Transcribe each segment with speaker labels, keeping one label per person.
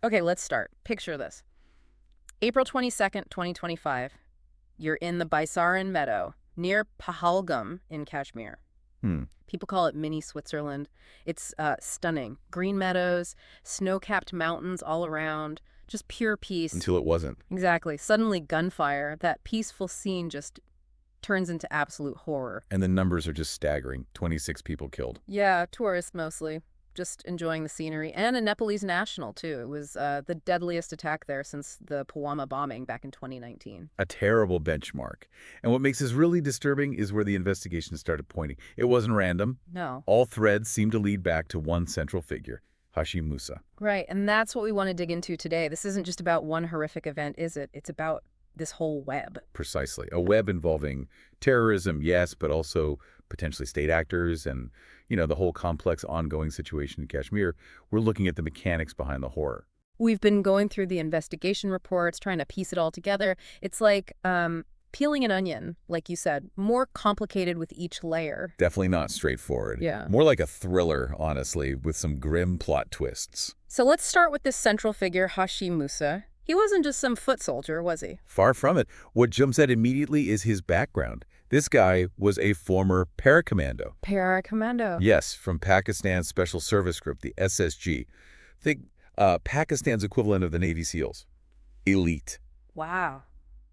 Speaker 1: Okay, let's start. Picture this. April 22nd, 2025. You're in the Baisaran meadow near Pahalgam in Kashmir.
Speaker 2: Hmm.
Speaker 1: People call it mini Switzerland. It's stunning. Green meadows, snow-capped mountains all around, just pure peace.
Speaker 2: Until it wasn't.
Speaker 1: Exactly. Suddenly gunfire. That peaceful scene just turns into absolute horror.
Speaker 2: And the numbers are just staggering. 26 people killed.
Speaker 1: Yeah, tourists mostly. Just enjoying the scenery. And a Nepalese national, too. It was the deadliest attack there since the Pulwama bombing back in 2019.
Speaker 2: A terrible benchmark. And what makes this really disturbing is where the investigation started pointing. It wasn't random.
Speaker 1: No.
Speaker 2: All threads seem to lead back to one central figure, Hashim Musa.
Speaker 1: Right, and that's what we want to dig into today. This isn't just about one horrific event, is it? It's about this whole web.
Speaker 2: Precisely. A web involving terrorism, yes, but also potentially state actors and, the whole complex ongoing situation in Kashmir. We're looking at the mechanics behind the horror.
Speaker 1: We've been going through the investigation reports, trying to piece it all together. It's like peeling an onion, like you said, more complicated with each layer.
Speaker 2: Definitely not straightforward.
Speaker 1: Yeah.
Speaker 2: More like a thriller, honestly, with some grim plot twists.
Speaker 1: So let's start with this central figure, Hashim Musa. He wasn't just some foot soldier, was he?
Speaker 2: Far from it. What jumps out immediately is his background. This guy was a former paracommando.
Speaker 1: Commando.
Speaker 2: Yes, from Pakistan's Special Service Group, the SSG. Think Pakistan's equivalent of the Navy SEALs. Elite.
Speaker 1: Wow.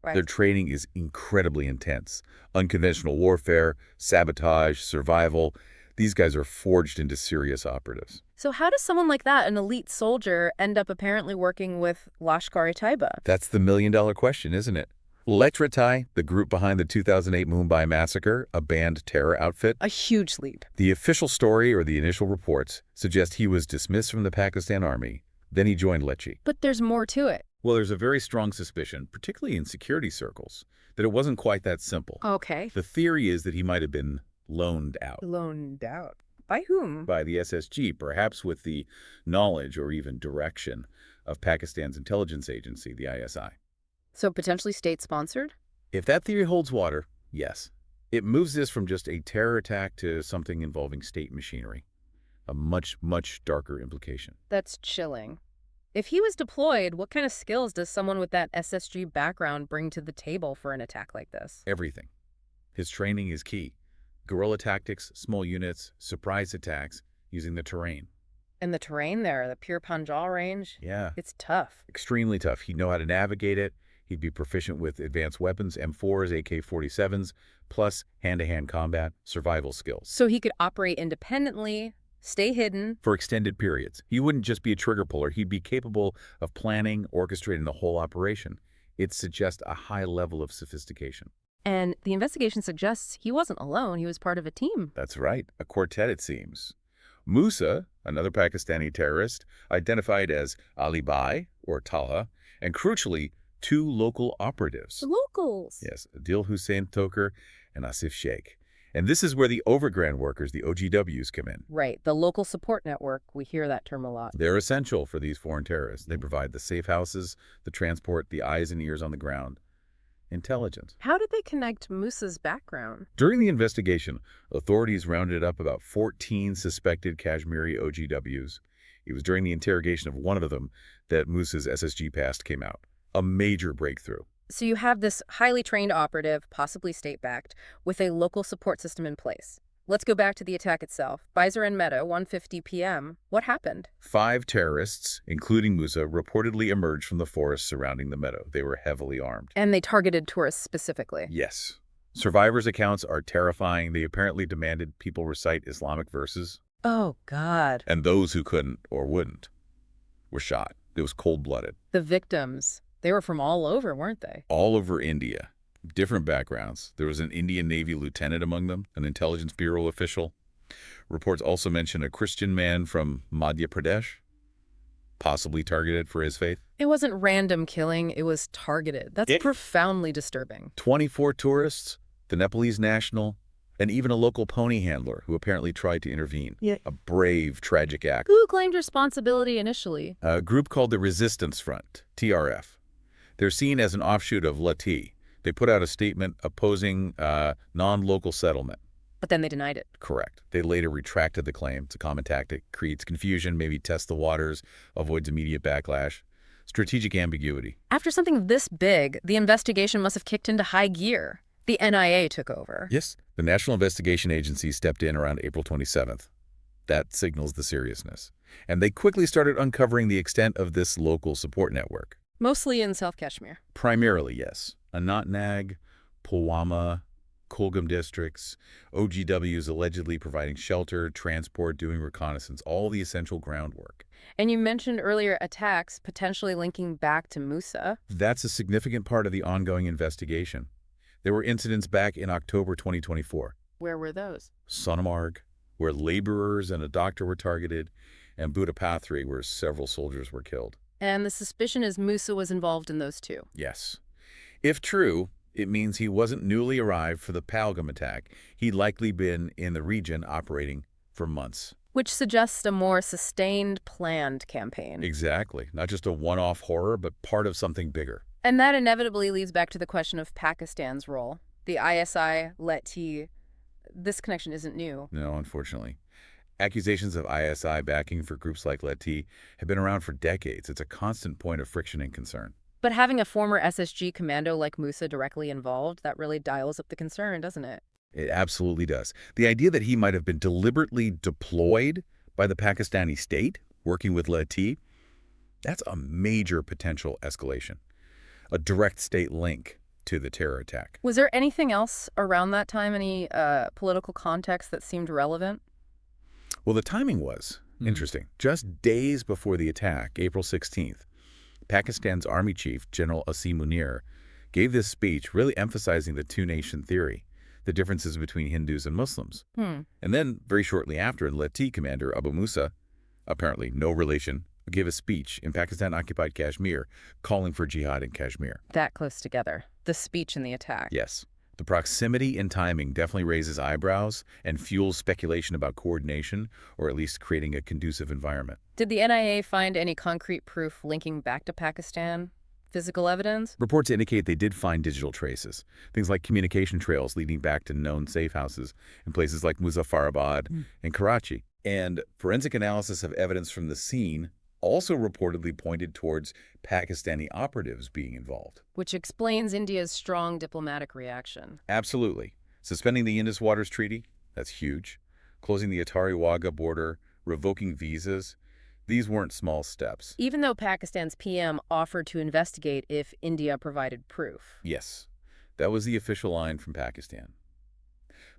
Speaker 1: Right.
Speaker 2: Their training is incredibly intense. Unconventional warfare, sabotage, survival. These guys are forged into serious operatives.
Speaker 1: So how does someone like that, an elite soldier, end up apparently working with Lashkar-e-Taiba?
Speaker 2: That's the million-dollar question, isn't it? Lashkar-e-Taiba, the group behind the 2008 Mumbai massacre, a banned terror outfit.
Speaker 1: A huge leap.
Speaker 2: The official story or the initial reports suggest he was dismissed from the Pakistan Army. Then he joined Lecce.
Speaker 1: But there's more to it.
Speaker 2: Well, there's a very strong suspicion, particularly in security circles, that it wasn't quite that simple.
Speaker 1: Okay.
Speaker 2: The theory is that he might have been loaned out.
Speaker 1: Loaned out. By whom?
Speaker 2: By the SSG, perhaps with the knowledge or even direction of Pakistan's intelligence agency, the ISI.
Speaker 1: So potentially state-sponsored?
Speaker 2: If that theory holds water, yes. It moves this from just a terror attack to something involving state machinery. A much, much darker implication.
Speaker 1: That's chilling. If he was deployed, what kind of skills does someone with that SSG background bring to the table for an attack like this?
Speaker 2: Everything. His training is key. Guerrilla tactics, small units, surprise attacks, using the terrain.
Speaker 1: And the terrain there, the pure Panjal range,
Speaker 2: Yeah.
Speaker 1: it's tough.
Speaker 2: Extremely tough. He'd know how to navigate it. He'd be proficient with advanced weapons, M4s, AK-47s, plus hand-to-hand combat, survival skills.
Speaker 1: So he could operate independently, stay hidden.
Speaker 2: For extended periods. He wouldn't just be a trigger puller. He'd be capable of planning, orchestrating the whole operation. It suggests a high level of sophistication.
Speaker 1: And the investigation suggests he wasn't alone. He was part of a team.
Speaker 2: That's right. A quartet, it seems. Musa, another Pakistani terrorist, identified as Ali Bai, or Talha, and crucially, 2 local operatives.
Speaker 1: The locals.
Speaker 2: Yes, Adil Hussein Toker and Asif Sheikh. And this is where the overground workers, the OGWs, come in.
Speaker 1: Right, the local support network. We hear that term a lot.
Speaker 2: They're essential for these foreign terrorists. They provide the safe houses, the transport, the eyes and ears on the ground. Intelligence.
Speaker 1: How did they connect Musa's background?
Speaker 2: During the investigation, authorities rounded up about 14 suspected Kashmiri OGWs. It was during the interrogation of one of them that Musa's SSG past came out. A major breakthrough.
Speaker 1: So you have this highly trained operative, possibly state-backed, with a local support system in place. Let's go back to the attack itself. Baisaran meadow, 1:50 p.m. What happened?
Speaker 2: 5 terrorists, including Musa, reportedly emerged from the forest surrounding the meadow. They were heavily armed.
Speaker 1: And they targeted tourists specifically.
Speaker 2: Yes. Survivors' accounts are terrifying. They apparently demanded people recite Islamic verses.
Speaker 1: Oh, God.
Speaker 2: And those who couldn't or wouldn't were shot. It was cold-blooded.
Speaker 1: The victims, they were from all over, weren't they?
Speaker 2: All over India. Different backgrounds. There was an Indian Navy lieutenant among them, an intelligence bureau official. Reports also mention a Christian man from Madhya Pradesh, possibly targeted for his faith.
Speaker 1: It wasn't random killing, it was targeted. That's profoundly disturbing.
Speaker 2: 24 tourists, the Nepalese national, and even a local pony handler who apparently tried to intervene.
Speaker 1: Yeah.
Speaker 2: A brave, tragic act.
Speaker 1: Who claimed responsibility initially?
Speaker 2: A group called the Resistance Front, TRF. They're seen as an offshoot of Lati. They put out a statement opposing non-local settlement.
Speaker 1: But then they denied it.
Speaker 2: Correct. They later retracted the claim. It's a common tactic. Creates confusion, maybe tests the waters, avoids immediate backlash. Strategic ambiguity.
Speaker 1: After something this big, the investigation must have kicked into high gear. The NIA took over.
Speaker 2: Yes. The National Investigation Agency stepped in around April 27th. That signals the seriousness. And they quickly started uncovering the extent of this local support network.
Speaker 1: Mostly in South Kashmir.
Speaker 2: Primarily, yes. Anantnag, Pulwama, Pahalgam districts, OGWs allegedly providing shelter, transport, doing reconnaissance, all the essential groundwork.
Speaker 1: And you mentioned earlier attacks potentially linking back to Musa.
Speaker 2: That's a significant part of the ongoing investigation. There were incidents back in October 2024.
Speaker 1: Where were those?
Speaker 2: Sonamarg, where laborers and a doctor were targeted, and Budapathri, where several soldiers were killed.
Speaker 1: And the suspicion is Musa was involved in those too.
Speaker 2: Yes. If true, it means he wasn't newly arrived for the Pahalgam attack. He'd likely been in the region operating for months.
Speaker 1: Which suggests a more sustained, planned campaign.
Speaker 2: Exactly. Not just a one-off horror, but part of something bigger.
Speaker 1: And that inevitably leads back to the question of Pakistan's role. The ISI, this connection isn't new.
Speaker 2: No, unfortunately. Accusations of ISI backing for groups like Leti have been around for decades. It's a constant point of friction and concern.
Speaker 1: But having a former SSG commando like Musa directly involved, that really dials up the concern, doesn't it?
Speaker 2: It absolutely does. The idea that he might have been deliberately deployed by the Pakistani state, working with Leti, that's a major potential escalation. A direct state link to the terror attack.
Speaker 1: Was there anything else around that time, any political context that seemed relevant?
Speaker 2: Well, the timing was interesting. Just days before the attack, April 16th, Pakistan's army chief, General Asim Munir, gave this speech really emphasizing the two-nation theory, the differences between Hindus and Muslims. And then, very shortly after, Leti commander Abu Musa, apparently no relation, gave a speech in Pakistan-occupied Kashmir calling for jihad in Kashmir.
Speaker 1: That close together. The speech and the attack.
Speaker 2: Yes. The proximity and timing definitely raises eyebrows and fuels speculation about coordination, or at least creating a conducive environment.
Speaker 1: Did the NIA find any concrete proof linking back to Pakistan? Physical evidence?
Speaker 2: Reports indicate they did find digital traces, things like communication trails leading back to known safe houses in places like Muzaffarabad and Karachi. And forensic analysis of evidence from the scene also reportedly pointed towards Pakistani operatives being involved.
Speaker 1: Which explains India's strong diplomatic reaction.
Speaker 2: Absolutely. Suspending the Indus Waters Treaty, that's huge. Closing the Atari-Wagah border, revoking visas, these weren't small steps.
Speaker 1: Even though Pakistan's PM offered to investigate if India provided proof.
Speaker 2: Yes, that was the official line from Pakistan.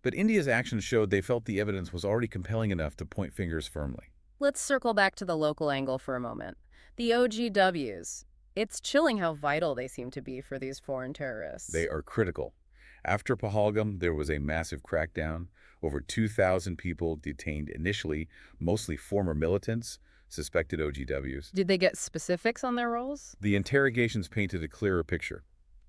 Speaker 2: But India's actions showed they felt the evidence was already compelling enough to point fingers firmly.
Speaker 1: Let's circle back to the local angle for a moment. The OGWs. It's chilling how vital they seem to be for these foreign terrorists.
Speaker 2: They are critical. After Pahalgam, there was a massive crackdown. Over 2,000 people detained initially, mostly former militants, suspected OGWs.
Speaker 1: Did they get specifics on their roles?
Speaker 2: The interrogations painted a clearer picture.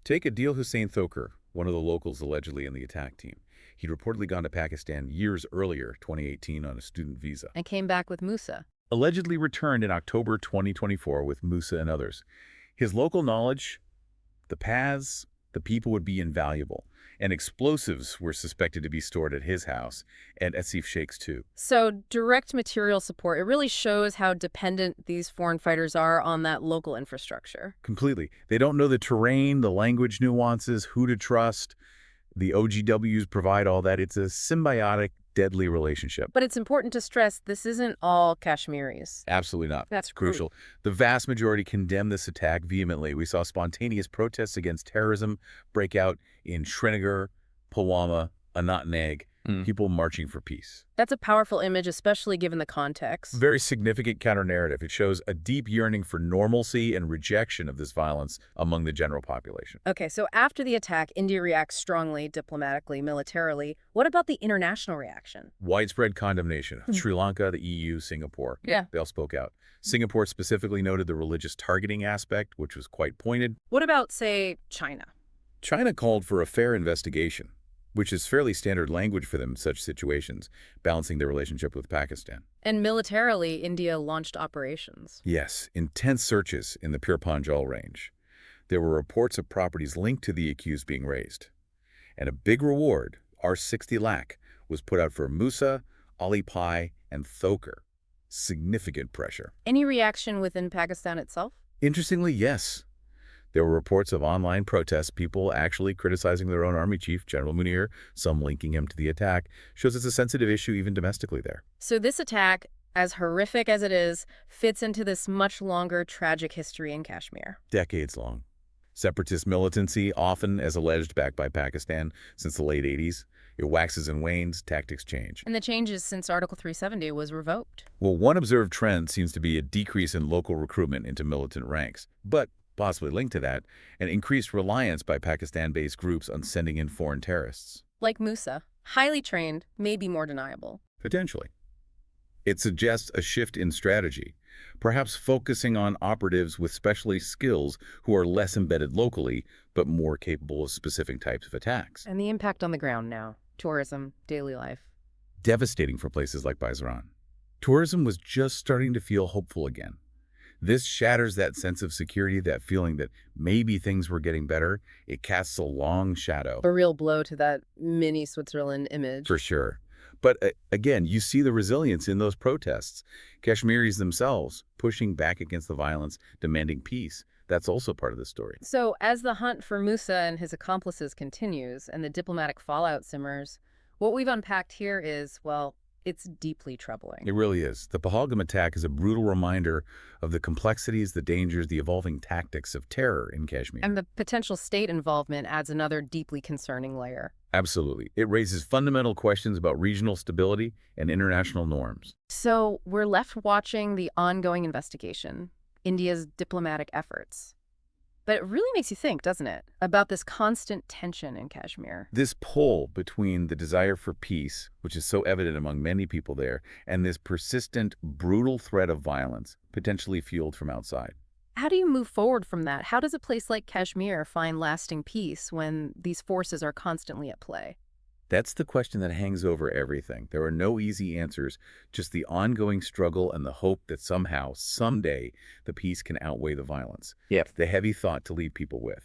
Speaker 2: Take Adil Hussain Thoker, one of the locals allegedly in the attack team. He'd reportedly gone to Pakistan years earlier, 2018, on a student visa.
Speaker 1: And came back with Musa.
Speaker 2: Allegedly returned in October 2024 with Musa and others. His local knowledge, the paths, the people would be invaluable. And explosives were suspected to be stored at his house, and Asif Sheikh's too.
Speaker 1: So direct material support, it really shows how dependent these foreign fighters are on that local infrastructure.
Speaker 2: Completely. They don't know the terrain, the language nuances, who to trust. The OGWs provide all that. It's a symbiotic, deadly relationship.
Speaker 1: But it's important to stress this isn't all Kashmiris.
Speaker 2: Absolutely not.
Speaker 1: That's
Speaker 2: crucial. The vast majority condemn this attack vehemently. We saw spontaneous protests against terrorism break out in Srinagar, Pulwama, Anantnag, people marching for peace.
Speaker 1: That's a powerful image, especially given the context.
Speaker 2: Very significant counter-narrative. It shows a deep yearning for normalcy and rejection of this violence among the general population.
Speaker 1: Okay, so after the attack, India reacts strongly, diplomatically, militarily. What about the international reaction?
Speaker 2: Widespread condemnation. Sri Lanka, the EU, Singapore.
Speaker 1: Yeah.
Speaker 2: They all spoke out. Singapore specifically noted the religious targeting aspect, which was quite pointed.
Speaker 1: What about, say, China?
Speaker 2: China called for a fair investigation, which is fairly standard language for them in such situations, balancing their relationship with Pakistan.
Speaker 1: And militarily, India launched operations.
Speaker 2: Yes, intense searches in the Pir Panjal range. There were reports of properties linked to the accused being raised. And a big reward, our 60 lakh, was put out for Musa, Ali Pai, and Thoker. Significant pressure.
Speaker 1: Any reaction within Pakistan itself?
Speaker 2: Interestingly, yes. There were reports of online protests, people actually criticizing their own army chief, General Munir, some linking him to the attack, shows it's a sensitive issue even domestically there.
Speaker 1: So this attack, as horrific as it is, fits into this much longer tragic history in Kashmir.
Speaker 2: Decades long. Separatist militancy, often as alleged backed by Pakistan since the late 80s. It waxes and wanes, tactics change.
Speaker 1: And the changes since Article 370 was revoked.
Speaker 2: Well, one observed trend seems to be a decrease in local recruitment into militant ranks, but possibly linked to that, an increased reliance by Pakistan-based groups on sending in foreign terrorists.
Speaker 1: Like Musa, highly trained, may be more deniable.
Speaker 2: Potentially. It suggests a shift in strategy, perhaps focusing on operatives with specialist skills who are less embedded locally, but more capable of specific types of attacks.
Speaker 1: And the impact on the ground now. Tourism, daily life.
Speaker 2: Devastating for places like Baisaran. Tourism was just starting to feel hopeful again. This shatters that sense of security, that feeling that maybe things were getting better. It casts a long shadow.
Speaker 1: A real blow to that mini Switzerland image.
Speaker 2: For sure. But again, you see the resilience in those protests. Kashmiris themselves pushing back against the violence, demanding peace. That's also part of the story.
Speaker 1: So as the hunt for Musa and his accomplices continues and the diplomatic fallout simmers, what we've unpacked here is, well, it's deeply troubling.
Speaker 2: It really is. The Pahalgam attack is a brutal reminder of the complexities, the dangers, the evolving tactics of terror in Kashmir.
Speaker 1: And the potential state involvement adds another deeply concerning layer.
Speaker 2: Absolutely. It raises fundamental questions about regional stability and international norms.
Speaker 1: So we're left watching the ongoing investigation, India's diplomatic efforts. But it really makes you think, doesn't it, about this constant tension in Kashmir.
Speaker 2: This pull between the desire for peace, which is so evident among many people there, and this persistent, brutal threat of violence, potentially fueled from outside.
Speaker 1: How do you move forward from that? How does a place like Kashmir find lasting peace when these forces are constantly at play?
Speaker 2: That's the question that hangs over everything. There are no easy answers, just the ongoing struggle and the hope that somehow, someday, the peace can outweigh the violence.
Speaker 1: Yep.
Speaker 2: The heavy thought to leave people with.